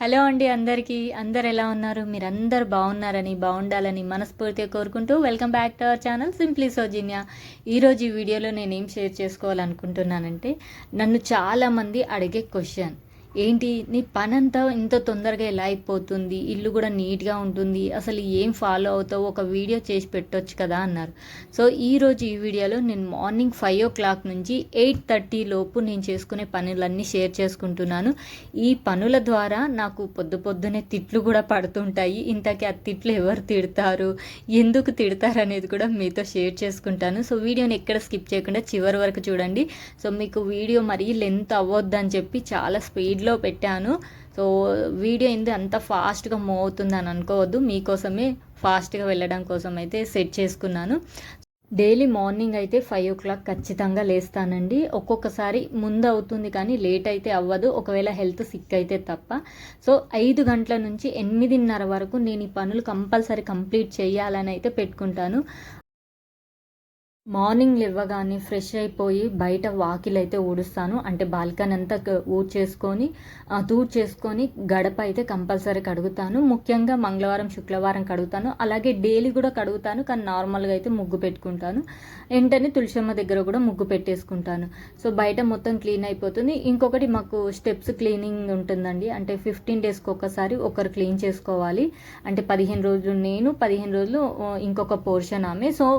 Hello అండి అందరికీ. అందరు ఎలా ఉన్నారు? మీరందరూ బాగున్నారని, బాగుండాలని మనస్ఫూర్తిగా కోరుకుంటూ welcome back to our channel simply Soujanya. ఈరోజు ఈ వీడియోలో నేనేం షేర్ చేసుకోవాలనుకుంటున్నానంటే, నన్ను చాలామంది అడిగే క్వశ్చన్ ఏంటి, నీ పనంతా ఇంత తొందరగా ఎలా అయిపోతుంది, ఇల్లు కూడా నీట్గా ఉంటుంది, అసలు ఏం ఫాలో అవుతావు, ఒక వీడియో చేసి పెట్టొచ్చు కదా అన్నారు. సో ఈరోజు ఈ వీడియోలో నేను మార్నింగ్ 5 o'clock నుంచి 8:30 లోపు నేను చేసుకునే పనులన్నీ షేర్ చేసుకుంటున్నాను. ఈ పనుల ద్వారా నాకు పొద్దునే తిట్లు కూడా పడుతుంటాయి. ఇంతకీ ఆ తిట్లు ఎవరు తిడతారు, ఎందుకు తిడతారు అనేది కూడా మీతో షేర్ చేసుకుంటాను. సో వీడియోని ఎక్కడ స్కిప్ చేయకుండా చివరి వరకు చూడండి. సో మీకు వీడియో మరీ లెంత్ అవ్వద్దని చెప్పి చాలా స్పీడ్లో పెట్టాను. సో వీడియో ఏంది అంత ఫాస్ట్గా మూవ్ అవుతుందని అనుకోవద్దు, మీకోసమే ఫాస్ట్గా వెళ్ళడం కోసం అయితే సెట్ చేసుకున్నాను. డైలీ మార్నింగ్ అయితే 5 o'clock ఖచ్చితంగా లేస్తానండి. ఒక్కొక్కసారి ముందు అవుతుంది కానీ లేట్ అయితే అవ్వదు, ఒకవేళ హెల్త్ సిక్ అయితే తప్ప. సో 5 గంటల నుంచి 8:30 వరకు నేను ఈ పనులు కంపల్సరీ కంప్లీట్ చేయాలని అయితే పెట్టుకుంటాను. మార్నింగ్ లేవగానే ఫ్రెష్ అయిపోయి బయట వాకిలు అయితే ఊడుస్తాను. అంటే బాల్కనీ అంతా తూడ్చేసుకొని గడప అయితే కంపల్సరీ కడుగుతాను. ముఖ్యంగా మంగళవారం శుక్రవారం కడుగుతాను, అలాగే డైలీ కూడా కడుగుతాను. కానీ నార్మల్గా అయితే ముగ్గు పెట్టుకుంటాను. వెంటనే తులసమ్మ దగ్గర కూడా ముగ్గు పెట్టేసుకుంటాను. సో బయట మొత్తం క్లీన్ అయిపోతుంది. ఇంకొకటి మాకు స్టెప్స్ క్లీనింగ్ ఉంటుందండి. అంటే 15 daysకి ఒకసారి ఒకరు క్లీన్ చేసుకోవాలి. అంటే 15 రోజులు నేను, 15 రోజులు ఇంకొక పోర్షన్ ఆమె. సో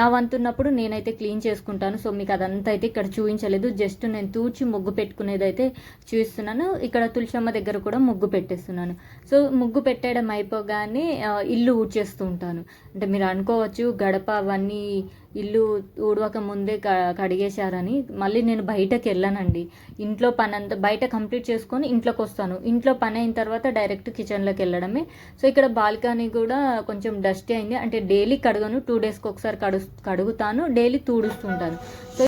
నా వంతున్నప్పుడు నేనైతే క్లీన్ చేసుకుంటాను. సో మీకు అదంతా అయితే ఇక్కడ చూపించలేదు, జస్ట్ నేను తూచి ముగ్గు పెట్టుకునేది అయితే చూస్తున్నాను. ఇక్కడ తులసమ్మ దగ్గర కూడా ముగ్గు పెట్టేస్తున్నాను. సో ముగ్గు పెట్టడం అయిపోగానే ఇల్లు ఊడ్చేస్తూ ఉంటాను. అంటే మీరు అనుకోవచ్చు గడప అవన్నీ ఇల్లు ఊడవక ముందే కడిగేశారని. మళ్ళీ నేను బయటకు వెళ్ళానండి. ఇంట్లో పని అంతా బయట కంప్లీట్ చేసుకొని ఇంట్లోకి వస్తాను. ఇంట్లో పని అయిన తర్వాత డైరెక్ట్ కిచెన్లోకి వెళ్ళడమే. సో ఇక్కడ బాల్కనీ కూడా కొంచెం డస్టీ అయింది. అంటే డైలీ కడగను, 2 daysకి ఒకసారి కడుగుతాను, డైలీ తూడుస్తుంటాను. సో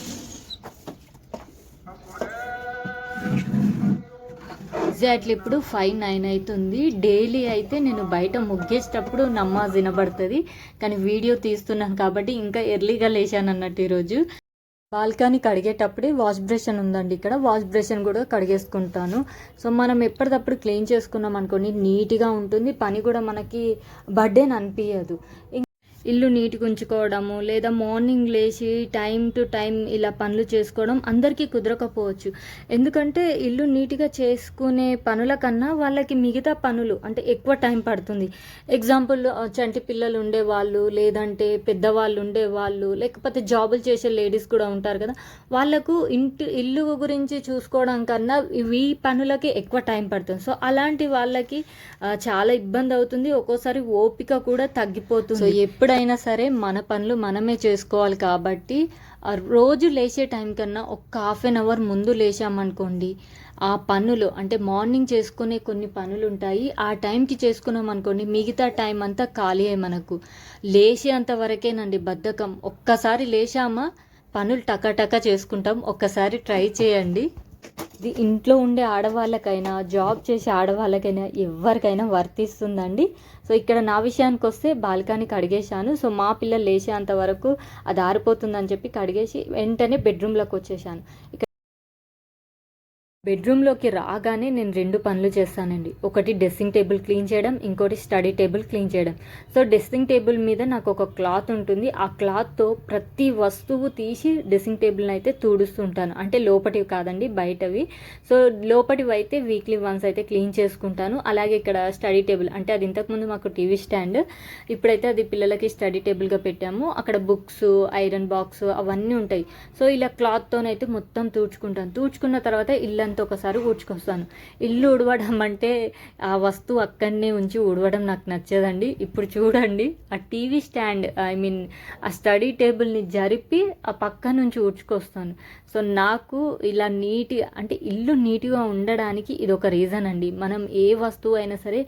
ఎగ్జాక్ట్లీ ఇప్పుడు 5:09 అవుతుంది. డైలీ అయితే నేను బయట ముగ్గేసేటప్పుడు నమాజ్ వినబడుతుంది, కానీ వీడియో తీస్తున్నాను కాబట్టి ఇంకా ఎర్లీగా లేచాను అన్నట్టు. ఈరోజు బాల్కనీ కడిగేటప్పుడే వాష్ బ్రషన్ ఉందండి, ఇక్కడ వాష్ బ్రషన్ కూడా కడిగేసుకుంటాను. సో మనం ఎప్పటికప్పుడు క్లీన్ చేసుకున్నాం అనుకోండి, నీట్గా ఉంటుంది, పని కూడా మనకి బర్డెన్ అనిపించదు. ఇల్లు నీట్గా ఉంచుకోవడము, లేదా మార్నింగ్ లేచి టైం టు టైం ఇలా పనులు చేసుకోవడం అందరికీ కుదరకపోవచ్చు. ఎందుకంటే ఇల్లు నీట్గా చేసుకునే పనుల కన్నా వాళ్ళకి మిగతా పనులు అంటే ఎక్కువ టైం పడుతుంది. ఎగ్జాంపుల్ చంటి పిల్లలు ఉండేవాళ్ళు, లేదంటే పెద్దవాళ్ళు ఉండేవాళ్ళు, లేకపోతే జాబులు చేసే లేడీస్ కూడా ఉంటారు కదా, వాళ్ళకు ఇల్లు గురించి చూసుకోవడం కన్నా ఈ పనులకి ఎక్కువ టైం పడుతుంది. సో అలాంటి వాళ్ళకి చాలా ఇబ్బంది అవుతుంది, ఒక్కోసారి ఓపిక కూడా తగ్గిపోతుంది. సో ఎప్పుడైనా సరే మన పనులు మనమే చేసుకోవాలి కాబట్టి రోజు లేచే టైం కన్నా ఒక 1/2 hour ముందు లేచామనుకోండి, ఆ పనులు అంటే మార్నింగ్ చేసుకునే కొన్ని పనులు ఉంటాయి, ఆ టైంకి చేసుకున్నాం అనుకోండి, మిగతా టైం అంతా ఖాళీ అయ్యి మనకు లేచేంత వరకేనండి బద్ధకం. ఒక్కసారి లేచామా పనులు టకటక చేసుకుంటాం. ఒక్కసారి ట్రై చేయండి. ఇది ఇంట్లో ఉండే ఆడవాళ్ళకైనా జాబ్ చేసే ఆడవాళ్ళకైనా ఎవరికైనా వర్తిస్తుందండి. సో ఇక్కడ నా విషయానికి వస్తే బాల్కనీ కడిగేశాను. సో మా పిల్లలు లేచేంత వరకు అది ఆరిపోతుందని చెప్పి కడిగేసి వెంటనే బెడ్రూమ్లోకి వచ్చేసాను. బెడ్రూమ్లోకి రాగానే నేను 2 పనులు చేస్తానండి. ఒకటి డ్రెస్సింగ్ టేబుల్ క్లీన్ చేయడం, ఇంకోటి స్టడీ టేబుల్ క్లీన్ చేయడం. సో డ్రెస్సింగ్ టేబుల్ మీద నాకు ఒక క్లాత్ ఉంటుంది, ఆ క్లాత్తో ప్రతి వస్తువు తీసి డ్రెస్సింగ్ టేబుల్ని అయితే తుడుస్తుంటాను. అంటే లోపటివి కాదండి, బయటవి. సో లోపటివి అయితే వీక్లీ వన్స్ అయితే క్లీన్ చేసుకుంటాను. అలాగే ఇక్కడ స్టడీ టేబుల్, అంటే అది ఇంతకుముందు మాకు టీవీ స్టాండ్, ఇప్పుడైతే అది పిల్లలకి స్టడీ టేబుల్గా పెట్టాము. అక్కడ బుక్స్, ఐరన్ బాక్స్ అవన్నీ ఉంటాయి. సో ఇలా క్లాత్తోనైతే మొత్తం తుడుచుకున్న తర్వాత ఇల్లు ఒకసారి ఊడ్చుకొస్తాను. ఇల్లు ఊడవడం అంటే ఆ వస్తువు అక్కడనే ఉంచి ఊడవడం నాకు నచ్చదండి. ఇప్పుడు చూడండి, ఆ టీవీ స్టాండ్ ఆ స్టడీ టేబుల్ని జరిపి ఆ పక్క నుంచి ఊడ్చుకొస్తాను. సో నాకు ఇలా అంటే ఇల్లు నీట్గా ఉండడానికి ఇది ఒక రీజన్ అండి. మనం ఏ వస్తువు అయినా సరే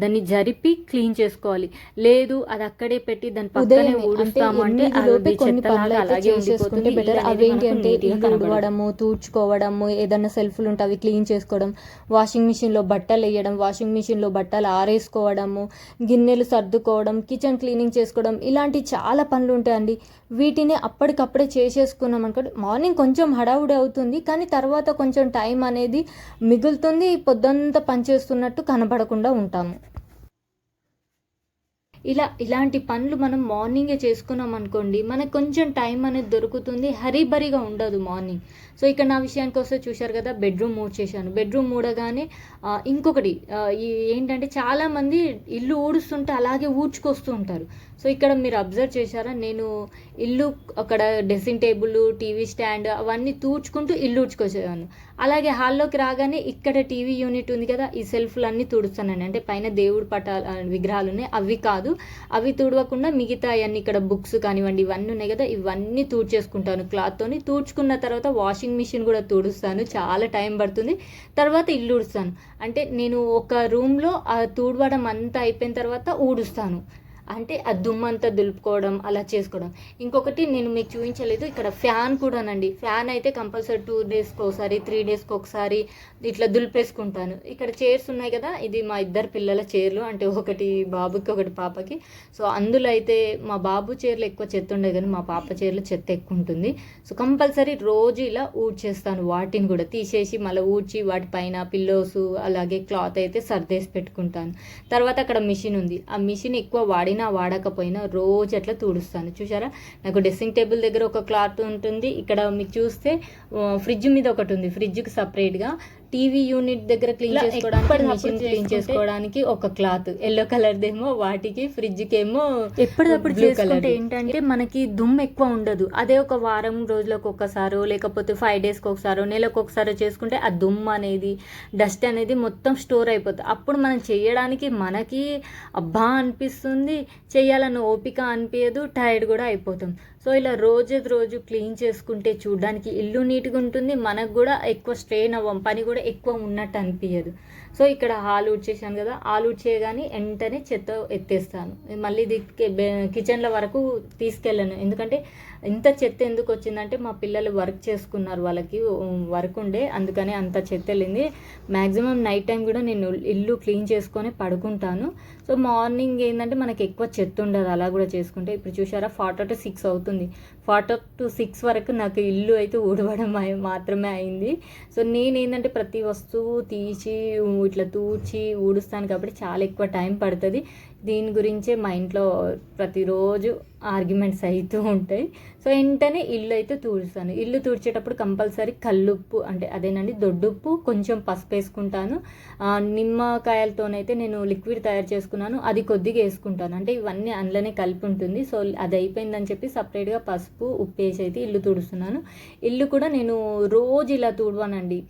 దాన్ని జరిపి క్లీన్ చేసుకోవాలి, లేదు అది అక్కడే పెట్టి దాని పక్కనే ఊడుస్తాము అంటే అలాగే ఉండిపోతుంది. అవేంటి అంటే ఇల్లు ఊడవడము, తూడ్చుకోవడము, ఏదైనా సెల్ఫ్లు ఉంటే అవి క్లీన్ చేసుకోవడం, వాషింగ్ మిషన్లో బట్టలు వేయడం, వాషింగ్ మిషన్లో బట్టలు ఆరేసుకోవడము, గిన్నెలు సర్దుకోవడం, కిచెన్ క్లీనింగ్ చేసుకోవడం, ఇలాంటి చాలా పనులు ఉంటాయండి. వీటిని అప్పటికప్పుడే చేసేసుకున్నాం అనుకోండి, మార్నింగ్ కొంచెం హడావుడి అవుతుంది, కానీ తర్వాత కొంచెం టైం అనేది మిగులుతుంది, పొద్దంతా పనిచేస్తున్నట్టు కనబడకుండా ఉంటాము. ఇలాంటి పనులు మనం మార్నింగే చేసుకున్నాం అనుకోండి, మనకు కొంచెం టైం అనేది దొరుకుతుంది, హరీబరీగా ఉండదు మార్నింగ్. సో ఇక్కడ నా విషయానికి వస్తే చూశారు కదా, బెడ్రూమ్ మూడ్చేసాను. బెడ్రూమ్ మూడగానే ఇంకొకటి ఏంటంటే చాలామంది ఇల్లు ఊడుస్తుంటే అలాగే ఊడ్చుకొస్తూ ఉంటారు. సో ఇక్కడ మీరు అబ్జర్వ్ చేశారా, నేను ఇల్లు అక్కడ డ్రెస్సింగ్ టేబుల్, టీవీ స్టాండ్ అవన్నీ తూడ్చుకుంటూ ఇల్లు ఊడ్చుకొచ్చేదాన్ని. అలాగే హాల్లోకి రాగానే ఇక్కడ టీవీ యూనిట్ ఉంది కదా, ఈ సెల్ఫ్లన్నీ తుడుస్తానండి. అంటే పైన దేవుడు విగ్రహాలు ఉన్నాయి, అవి కాదు, అవి తుడవకుండా మిగతా అవన్నీ ఇక్కడ బుక్స్ కానివ్వండి ఇవన్నీ ఉన్నాయి కదా, ఇవన్నీ తుడిచేసుకుంటాను క్లాత్తోని. తుడుచుకున్న తర్వాత వాషింగ్ మిషన్ కూడా తుడుస్తాను, చాలా టైం పడుతుంది. తర్వాత ఇల్లు ఊడుస్తాను. అంటే నేను ఒక రూమ్లో తుడవడం అంతా అయిపోయిన తర్వాత ఊడుస్తాను. అంటే ఆ దుమ్మంతా దులుపుకోవడం అలా చేసుకోవడం. ఇంకొకటి నేను మీకు చూపించలేదు, ఇక్కడ ఫ్యాన్ కూడానండి. ఫ్యాన్ అయితే కంపల్సరీ 2 డేస్కి ఒకసారి, 3 డేస్కి ఒకసారి ఇట్లా దులిపేసుకుంటాను. ఇక్కడ చైర్స్ ఉన్నాయి కదా, ఇది మా ఇద్దరు పిల్లల చైర్లు, అంటే ఒకటి బాబుకి ఒకటి పాపకి. సో అందులో అయితే మా బాబు చైర్లు ఎక్కువ చెత్త ఉండదు, కానీ మా పాప చైర్లో చెత్త ఎక్కువ ఉంటుంది. సో కంపల్సరీ రోజు ఇలా ఊడ్చేస్తాను. వాటిని కూడా తీసేసి మళ్ళీ ఊడ్చి వాటిపైన పిల్లోస్ అలాగే క్లాత్ అయితే సర్దేసి పెట్టుకుంటాను. తర్వాత అక్కడ మిషన్ ఉంది, ఆ మిషన్ ఎక్కువ వాడకపోయినా రోజు అట్లా తుడుస్తాను. చూసారా, నాకు డ్రెస్సింగ్ టేబుల్ దగ్గర ఒక క్లాత్ ఉంటుంది, ఇక్కడ మీకు చూస్తే ఫ్రిడ్జ్ మీద ఒకటి ఉంది, ఫ్రిడ్జ్కి సపరేట్గా. టీవీ యూనిట్ దగ్గర క్లీన్ చేసుకోవడానికి, మిషన్ క్లీన్ చేసుకోవడానికి ఒక క్లాత్ ఎల్లో కలర్దేమో వాటికి, ఫ్రిడ్జ్కి ఏమో ఎప్పటికప్పుడు బ్లూ కలర్. ఏంటంటే మనకి దుమ్ము ఎక్కువ ఉండదు. అదే ఒక వారం రోజులకు ఒకసారో లేకపోతే 5 డేస్కి ఒకసారో నెలకు ఒకసారో చేసుకుంటే ఆ దుమ్ము అనేది, డస్ట్ అనేది మొత్తం స్టోర్ అయిపోతుంది. అప్పుడు మనం చేయడానికి మనకి అబ్బా అనిపిస్తుంది, చేయాలన్న ఓపిక అనిపించదు, టైర్డ్ కూడా అయిపోతాం. సో ఇలా రోజు క్లీన్ చేసుకుంటే చూడడానికి ఇల్లు నీట్గా ఉంటుంది, మనకు కూడా ఎక్కువ స్ట్రెయిన్ అవ్వం, పని కూడా ఎక్కువ ఉన్నట్టు అనిపించదు. సో ఇక్కడ హాల్ ఊడ్చేసాను కదా, హాల్ ఊడ్చేయగానే వెంటనే చెత్త ఎత్తేస్తాను. మళ్ళీ ఇది కిచెన్ల వరకు తీసుకెళ్ళాను, ఎందుకంటే ఇంత చెత్త ఎందుకు వచ్చిందంటే మా పిల్లలు వర్క్ చేసుకున్నారు, వాళ్ళకి వర్క్ ఉండే, అందుకని అంత చెత్త వెళ్ళింది. మ్యాక్సిమం నైట్ టైం కూడా నేను ఇల్లు క్లీన్ చేసుకొని పడుకుంటాను. సో మార్నింగ్ ఏంటంటే మనకి ఎక్కువ చెత్త ఉండదు అలా కూడా చేసుకుంటే. ఇప్పుడు చూసారా 4 to 6 అవుతుంది, 4 to 6 వరకు నాకు ఇల్లు అయితే ఊడవడం మాత్రమే అయింది. సో నేను ఏంటంటే ప్రతి వస్తువు తీసి ఇట్లా తూచి ఊడుస్తాను కాబట్టి చాలా ఎక్కువ టైం పడుతుంది. దీని గురించే మా ఇంట్లో ప్రతిరోజు ఆర్గ్యుమెంట్స్ అవుతూ ఉంటాయి. సో వెంటనే ఇల్లు అయితే తుడుస్తాను. ఇల్లు తుడిచేటప్పుడు కంపల్సరీ కల్లుప్పు, అంటే అదేనండి దొడ్డుప్పు, కొంచెం పసుపు వేసుకుంటాను. నిమ్మకాయలతోనైతే నేను లిక్విడ్ తయారు చేసుకున్నాను, అది కొద్దిగా వేసుకుంటాను, అంటే ఇవన్నీ అందులోనే కలిపి ఉంటుంది. సో అది అయిపోయిందని చెప్పి సపరేట్గా పసుపు ఉప్పు వేసి అయితే ఇల్లు తుడుస్తున్నాను. ఇల్లు కూడా నేను రోజు ఇలా తుడవానండి,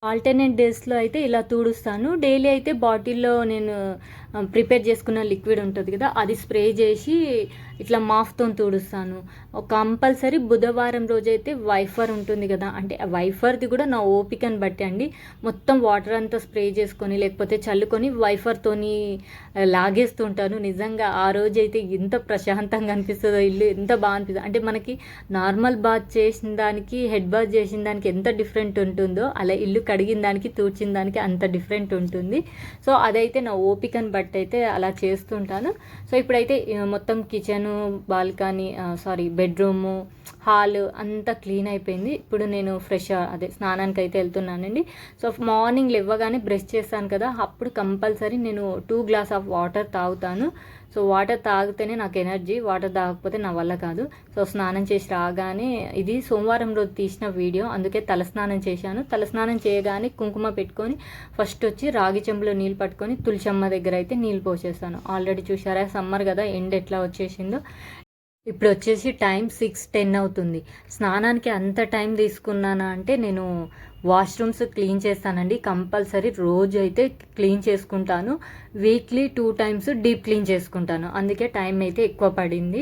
ఆల్టర్నేట్ డేస్లో అయితే ఇలా తుడుస్తాను. డైలీ అయితే బాటిల్లో నేను ప్రిపేర్ చేసుకున్న లిక్విడ్ ఉంటుంది కదా, అది స్ప్రే చేసి ఇట్లా మాఫ్తో తుడుస్తాను. కంపల్సరీ బుధవారం రోజైతే వైఫర్ ఉంటుంది కదా, అంటే ఆ వైఫర్ది కూడా నా ఓపికని బట్టి అండి, మొత్తం వాటర్ అంతా స్ప్రే చేసుకొని లేకపోతే చల్లుకొని వైఫర్తోని లాగేస్తుంటాను. నిజంగా ఆ రోజైతే ఎంత ప్రశాంతంగా అనిపిస్తుందో, ఇల్లు ఎంత బాగా అనిపిస్తుంది. అంటే మనకి నార్మల్ బాత్ చేసిన దానికి హెడ్ బాత్ చేసిన దానికి ఎంత డిఫరెంట్ ఉంటుందో, అలా ఇల్లు కడిగిన దానికి తూర్చిన దానికి అంత డిఫరెంట్ ఉంటుంది. సో అదైతే నా ఓపికని బట్టి అయితే అలా చేస్తుంటాను. సో ఇప్పుడైతే మొత్తం కిచెను, బాల్కనీ, బెడ్రూము, హాల్ అంతా క్లీన్ అయిపోయింది. ఇప్పుడు నేను స్నానానికి అయితే వెళ్తున్నానండి. సో మార్నింగ్ లేవగానే బ్రష్ చేస్తాను కదా, అప్పుడు కంపల్సరీ నేను 2 గ్లాస్ ఆఫ్ వాటర్ తాగుతాను. సో వాటర్ తాగితేనే నాకు ఎనర్జీ, వాటర్ తాగకపోతే నా వల్ల కాదు. సో స్నానం చేసి రాగానే, ఇది సోమవారం రోజు తీసిన వీడియో, అందుకే తలస్నానం చేశాను. తలస్నానం చేయగానే కుంకుమ పెట్టుకొని ఫస్ట్ వచ్చి రాగి చెంబులో నీళ్ళు పట్టుకొని తులసమ్మ దగ్గర అయితే నీళ్ళు పోసేస్తాను. ఆల్రెడీ చూసారా సమ్మర్ కదా, ఎండ ఎట్లా వచ్చేసిందో. ఇప్పుడు వచ్చేసి టైం 6:10 అవుతుంది. స్నానానికి అంత టైం తీసుకున్నానా అంటే, నేను వాష్రూమ్స్ క్లీన్ చేస్తానండి, కంపల్సరీ రోజు అయితే క్లీన్ చేసుకుంటాను. వీక్లీ 2 times డీప్ క్లీన్ చేసుకుంటాను, అందుకే టైం అయితే ఎక్కువ పడింది.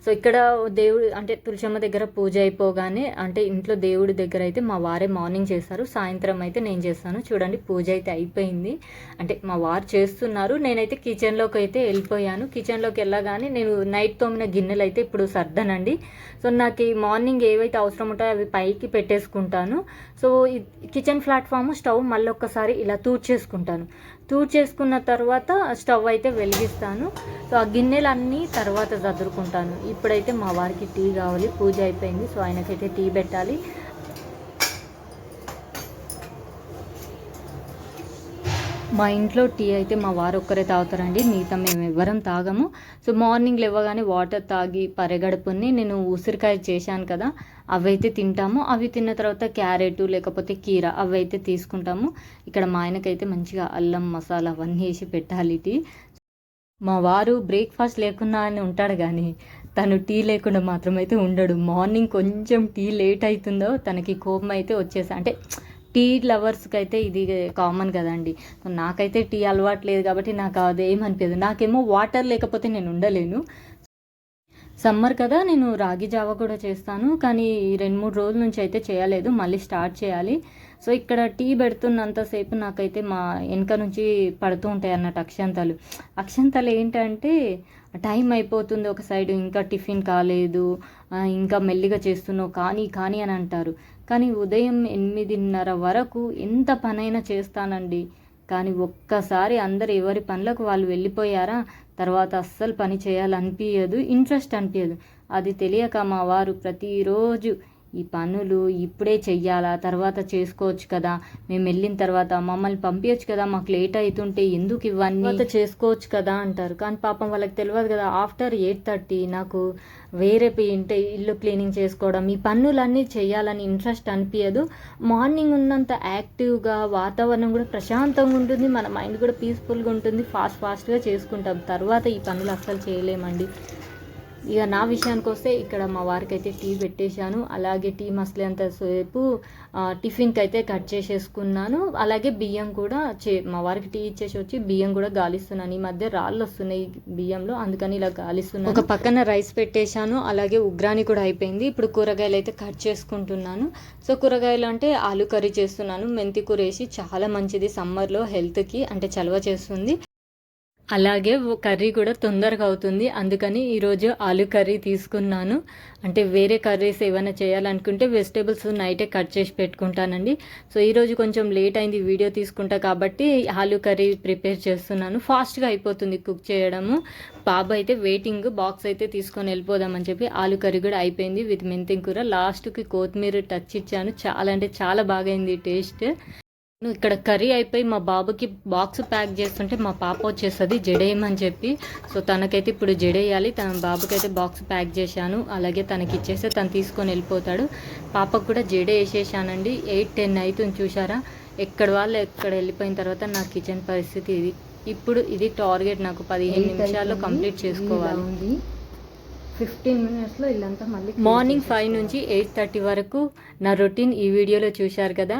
సో ఇక్కడ దేవుడు అంటే తులసమ్మ దగ్గర పూజ అయిపోగానే అంటే ఇంట్లో దేవుడి దగ్గర అయితే మా వారే మార్నింగ్ చేస్తారు, సాయంత్రం అయితే నేను చేస్తాను. చూడండి పూజ అయితే అయిపోయింది, అంటే మా వారు చేస్తున్నారు, నేనైతే కిచెన్లోకి అయితే వెళ్ళిపోయాను. కిచెన్లోకి వెళ్ళగానే నేను నైట్ తోమిన గిన్నెలు అయితే ఇప్పుడు సర్దనండి. సో నాకు మార్నింగ్ ఏవైతే అవసరం ఉంటాయో అవి పైకి పెట్టేసుకుంటాను. సో కిచెన్ ప్లాట్ఫామ్ స్టవ్ మళ్ళీ ఒక్కసారి ఇలా తూడ్చేసుకున్న తర్వాత స్టవ్ అయితే వెలిగిస్తాను. సో ఆ గిన్నెలన్నీ తర్వాత సర్దుకుంటాను. ఇప్పుడైతే మా వారికి టీ కావాలి, పూజ అయిపోయింది, సో ఆయనకైతే టీ పెట్టాలి. మా ఇంట్లో టీ అయితే మా వారు ఒక్కరే తాగుతారండి, మిగతా మేము ఎవ్వరం తాగము. సో మార్నింగ్ లేవగానే వాటర్ తాగి పరిగడుపుని నేను ఉసిరికాయ చేశాను కదా, అవైతే తింటాము. అవి తిన్న తర్వాత క్యారెట్ లేకపోతే కీర అవి అయితే తీసుకుంటాము. ఇక్కడ మా ఆయనకైతే మంచిగా అల్లం మసాలా అవన్నీ వేసి పెట్టాలి టీ. మా వారు బ్రేక్ఫాస్ట్ లేకున్నా అని ఉంటాడు, కానీ తను టీ లేకుండా మాత్రం అయితే ఉండడు. మార్నింగ్ కొంచెం టీ లేట్ అవుతుందో తనకి కోపం అయితే వచ్చేసి, అంటే టీ లవర్స్కి అయితే ఇది కామన్ కదండి. నాకైతే టీ అలవాటు లేదు కాబట్టి నాకు అదేమనిపించదు. నాకేమో వాటర్ లేకపోతే నేను ఉండలేను. సమ్మర్ కదా, నేను రాగి జావ కూడా చేస్తాను, కానీ 2-3 రోజుల నుంచి అయితే చేయలేదు, మళ్ళీ స్టార్ట్ చేయాలి. సో ఇక్కడ టీ పెడుతున్నంతసేపు నాకైతే మా వెనక నుంచి పడుతూ ఉంటాయి అన్నట్టు అక్షంతలు ఏంటంటే టైం అయిపోతుంది ఒక సైడు, ఇంకా టిఫిన్ కాలేదు, ఇంకా మెల్లిగా చేస్తున్నావు కానీ అని అంటారు. కానీ ఉదయం 8:30 వరకు ఎంత పనైనా చేస్తానండి. కానీ ఒక్కసారి అందరు ఎవరి పనులకు వాళ్ళు వెళ్ళిపోయారా, తర్వాత అస్సలు పని చేయాలనిపించదు, ఇంట్రెస్ట్ అనిపించదు. అది తెలియక మా వారు ప్రతిరోజు ఈ పనులు ఇప్పుడే చెయ్యాలా, తర్వాత చేసుకోవచ్చు కదా, మేము వెళ్ళిన తర్వాత మమ్మల్ని పంపించచ్చు కదా, మాకు లేట్ అవుతుంటే ఎందుకు ఇవన్నీ చేసుకోవచ్చు కదా అంటారు. కానీ పాపం వాళ్ళకి తెలియదు కదా, ఆఫ్టర్ 8:30 నాకు వేరే ఇల్లు క్లీనింగ్ చేసుకోవడం, ఈ పనులన్నీ చేయాలని ఇంట్రెస్ట్ అనిపించదు. మార్నింగ్ ఉన్నంత యాక్టివ్గా వాతావరణం కూడా ప్రశాంతంగా ఉంటుంది, మన మైండ్ కూడా పీస్ఫుల్గా ఉంటుంది, ఫాస్ట్గా చేసుకుంటాం. తర్వాత ఈ పనులు అస్సలు చేయలేమండి. ఇక నా విషయానికి వస్తే ఇక్కడ మా వారికి అయితే టీ పెట్టేశాను, అలాగే టీ మసలేంతసేపు టిఫిన్కి అయితే కట్ చేసేసుకున్నాను. అలాగే బియ్యం కూడా మా వారికి టీ ఇచ్చేసి వచ్చి బియ్యం కూడా గాలిస్తున్నాను. ఈ మధ్య రాళ్ళు వస్తున్నాయి బియ్యంలో, అందుకని ఇలా గాలిస్తున్నాను. ఒక పక్కన రైస్ పెట్టేశాను, అలాగే ఉగ్రాని కూడా అయిపోయింది. ఇప్పుడు కూరగాయలు అయితే కట్ చేసుకుంటున్నాను. సో కూరగాయలు అంటే ఆలు కర్రీ చేస్తున్నాను, మెంతి కూర వేసి, చాలా మంచిది సమ్మర్లో హెల్త్కి, అంటే చలవ చేస్తుంది. అలాగే కర్రీ కూడా తొందరగా అవుతుంది, అందుకని ఈరోజు ఆలు కర్రీ తీసుకున్నాను. అంటే వేరే కర్రీస్ ఏమైనా చేయాలనుకుంటే వెజిటేబుల్స్ నైటే కట్ చేసి పెట్టుకుంటానండి. సో ఈరోజు కొంచెం లేట్ అయింది వీడియో తీసుకుంటా కాబట్టి ఆలు కర్రీ ప్రిపేర్ చేస్తున్నాను. ఫాస్ట్గా అయిపోతుంది కుక్ చేయడము. బాబు అయితే వెయిటింగ్, బాక్స్ అయితే తీసుకొని వెళ్ళిపోదామని చెప్పి ఆలు కర్రీ కూడా అయిపోయింది విత్ మెంతి కూర. లాస్ట్కి కొత్తిమీర టచ్ ఇచ్చాను, చాలా అంటే చాలా బాగైంది టేస్ట్. ఇక్కడ కర్రీ అయిపోయి మా బాబుకి బాక్స్ ప్యాక్ చేస్తుంటే మా పాప వచ్చేస్తుంది జడేయమని చెప్పి. సో తనకైతే ఇప్పుడు జడేయాలి, తన బాబుకైతే బాక్స్ ప్యాక్ చేశాను, అలాగే తనకి ఇచ్చేస్తే తను తీసుకొని వెళ్ళిపోతాడు. పాపకు కూడా జడే వేసేసానండి. 8-10 అవుతుంది చూసారా, ఎక్కడ వాళ్ళు ఎక్కడ వెళ్ళిపోయిన తర్వాత నా కిచెన్ పరిస్థితి ఇది. ఇప్పుడు ఇది టార్గెట్, నాకు 15 నిమిషాల్లో కంప్లీట్ చేసుకోవాలి. 15 మినిట్స్లో ఇల్లంతా మళ్ళీ మార్నింగ్ 5 నుంచి 8:30 వరకు నా రొటీన్ ఈ వీడియోలో చూశారు కదా.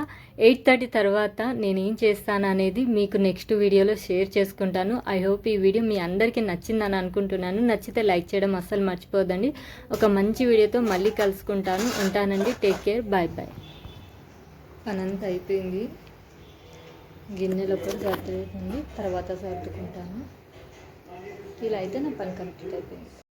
8:30 తర్వాత నేను ఏం చేస్తాను అనేది మీకు నెక్స్ట్ వీడియోలో షేర్ చేసుకుంటాను. ఐ హోప్ ఈ వీడియో మీ అందరికీ నచ్చిందని అనుకుంటున్నాను. నచ్చితే లైక్ చేయడం అస్సలు మర్చిపోదండి. ఒక మంచి వీడియోతో మళ్ళీ కలుసుకుంటాను. ఉంటానండి, టేక్ కేర్, బాయ్ బాయ్. పనంతా అయిపోయింది, గిన్నెలో కూడా సర్దుకుంది, తర్వాత సర్దుకుంటాను. ఇలా అయితే నా పని కంప్లీట్ అయిపోయింది.